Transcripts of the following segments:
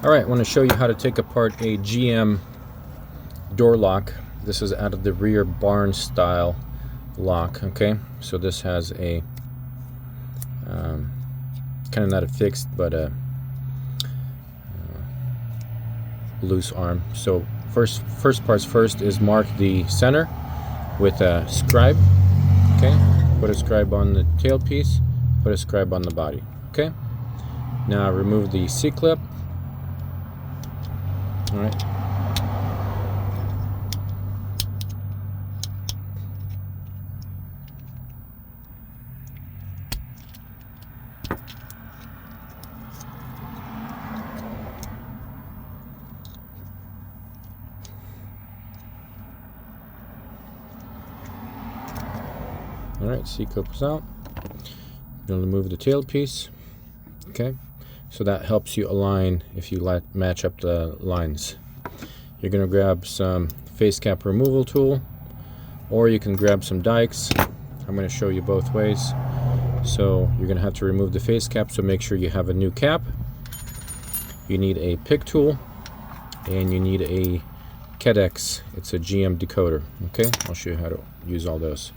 Alright, I want to show you how to take apart a GM door lock. This is out of the rear barn style lock. Okay, so this has a kind of not a fixed but a loose arm. So first parts first is mark the center with a scribe. Okay, put a scribe on the tailpiece, put a scribe on the body. Okay, now remove the C-clip. All right. All right, C-clip is out. You're going to remove the tailpiece. Okay, so that helps you align if you match up the lines. You're going to grab some face cap removal tool, or you can grab some dikes. I'm going to show you both ways. So you're going to have to remove the face cap, so make sure you have a new cap. You need a pick tool, and you need a Keedex. It's a GM decoder. Okay, I'll show you how to use all those.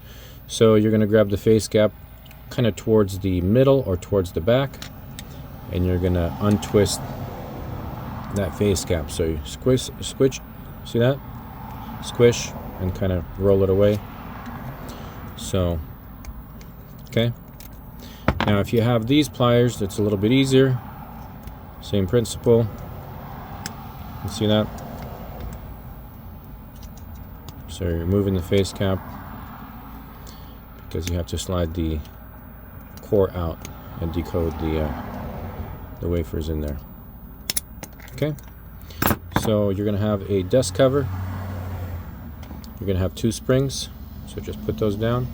So you're going to grab the face cap kind of towards the middle or towards the back, and you're going to untwist that face cap. So you squish, see that? Squish and kind of roll it away. So, okay. Now if you have these pliers, it's a little bit easier. Same principle. You see that? So you're removing the face cap because you have to slide the core out and decode the wafers in there. Okay, so you're going to have a dust cover. You're going to have 2 springs, so just put those down,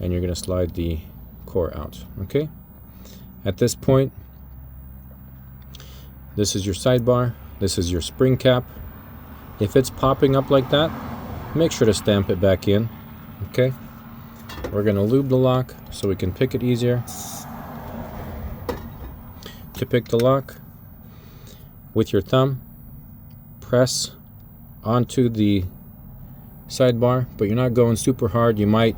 and you're going to slide the core out. Okay, at this point, this is your sidebar, this is your spring cap. If it's popping up like that, make sure to stamp it back in. Okay, we're going to lube the lock so we can pick it easier. To pick the lock, with your thumb, press onto the sidebar, but you're not going super hard. You might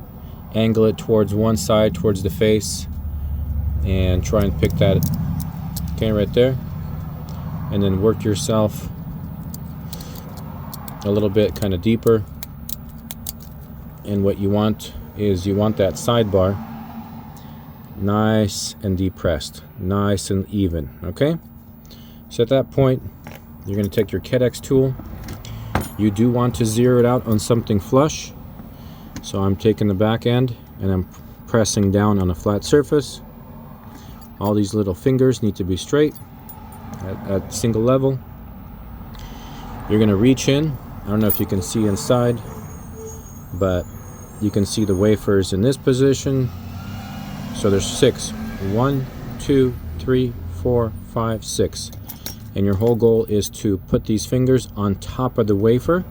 angle it towards one side, towards the face, and try and pick that, okay, right there. And then work yourself a little bit kind of deeper. And what you want is you want that sidebar nice and depressed, nice and even. Okay, so at that point you're going to take your Keedex tool. You do want to zero it out on something flush, so I'm taking the back end and I'm pressing down on a flat surface. All these little fingers need to be straight at single level. You're going to reach in. I don't know if you can see inside, but you can see the wafers in this position. So there's 6. 1, 2, 3, 4, 5, 6. And your whole goal is to put these fingers on top of the wafer,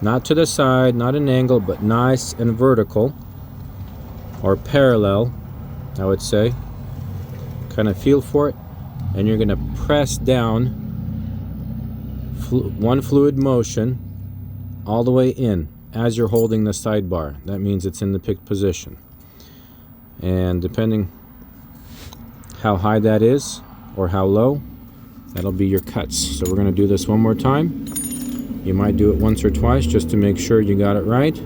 not to the side, not an angle, but nice and vertical, or parallel, I would say. Kind of feel for it, and you're going to press down one fluid motion all the way in as you're holding the sidebar. That means it's in the picked position. And depending how high that is or how low, that'll be your cuts. So we're going to do this one more time. You might do it once or twice just to make sure you got it right.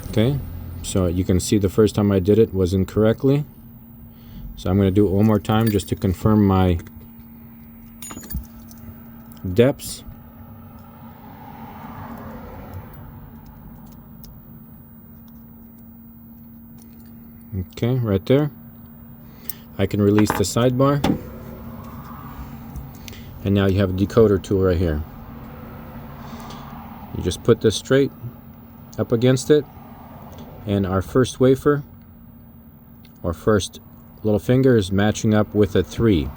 Okay, so you can see the first time I did it was incorrectly. So I'm going to do it one more time just to confirm my depths. Okay, right there. I can release the sidebar. And now you have a decoder tool right here. You just put this straight up against it, and our first wafer, or first little finger, is matching up with a 3.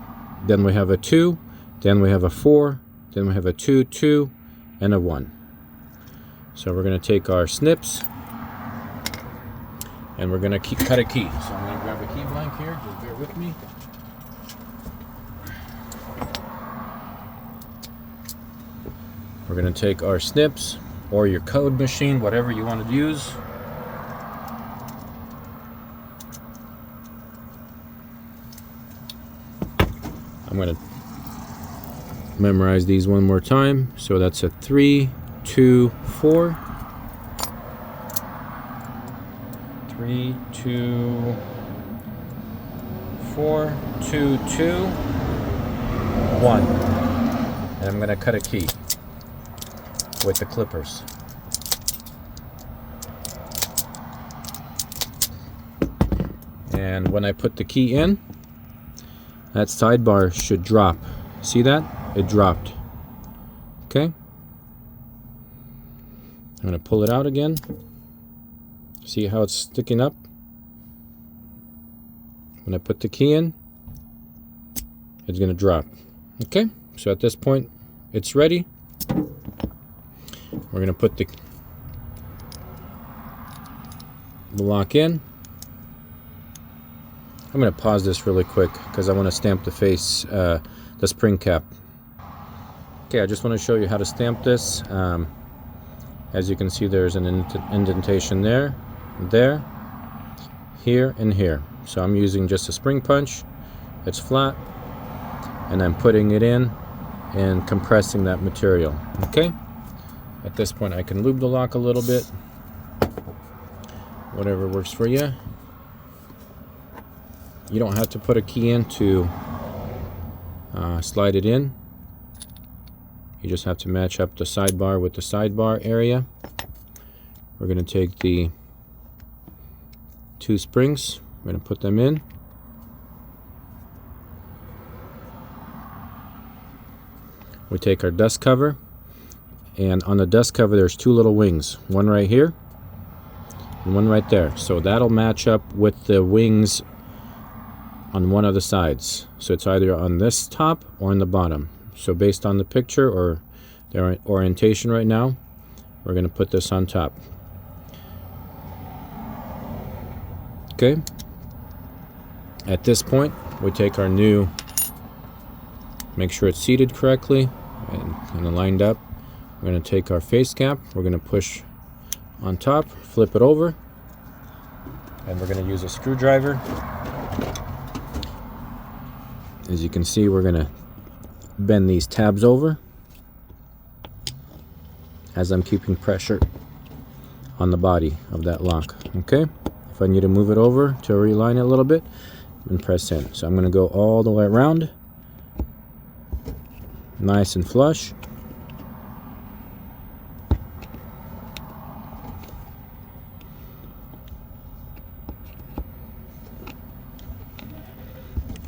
Then we have a 2, then we have a 4, then we have a 2, 2, and a 1. So we're going to take our snips, and we're gonna cut a key. So I'm gonna grab a key blank here, just bear with me. We're gonna take our snips or your code machine, whatever you want to use. I'm going to memorize these one more time. So that's a 3, 2, 4. 3, 2, 4, 2, 2, 1. And I'm going to cut a key with the clippers. And when I put the key in, that sidebar should drop. See that? It dropped. Okay. I'm going to pull it out again. See how it's sticking up? When I put the key in, it's going to drop. Okay. So at this point, it's ready. We're going to put the lock in. I'm going to pause this really quick because I want to stamp the face, the spring cap. Okay, I just want to show you how to stamp this. As you can see, there's an indentation there, here, and here. So I'm using just a spring punch. It's flat, and I'm putting it in and compressing that material. Okay. At this point, I can lube the lock a little bit. Whatever works for you. You don't have to put a key in to slide it in. You just have to match up the sidebar with the sidebar area. We're going to take the 2 springs. We're going to put them in. We take our dust cover. And on the dust cover, there's 2 little wings. One right here and one right there. So that'll match up with the wings on one of the sides. So it's either on this top or on the bottom. So based on the picture or the orientation right now, we're going to put this on top. Okay. At this point, we take our new, make sure it's seated correctly and lined up. We're going to take our face cap, we're going to push on top, flip it over, and we're going to use a screwdriver. As you can see, we're going to bend these tabs over as I'm keeping pressure on the body of that lock. Okay, if I need to move it over to realign it a little bit, and press in. So I'm going to go all the way around, nice and flush.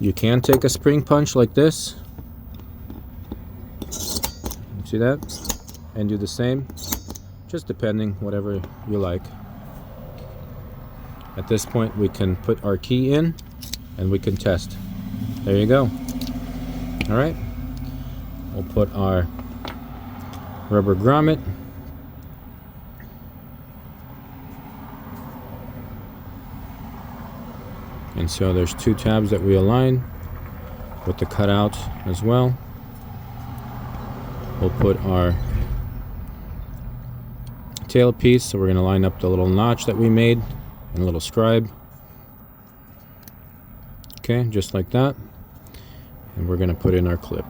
You can take a spring punch like this. See that? And do the same. Just depending, whatever you like. At this point, we can put our key in and we can test. There you go. All right. We'll put our rubber grommet. And so there's 2 tabs that we align with the cutout as well. We'll put our tail piece, so we're going to line up the little notch that we made and a little scribe. Okay, just like that. And we're going to put in our clip.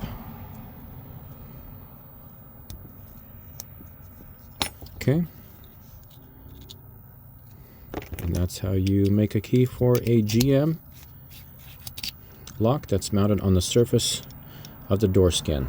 Okay. And that's how you make a key for a GM lock that's mounted on the surface of the door skin.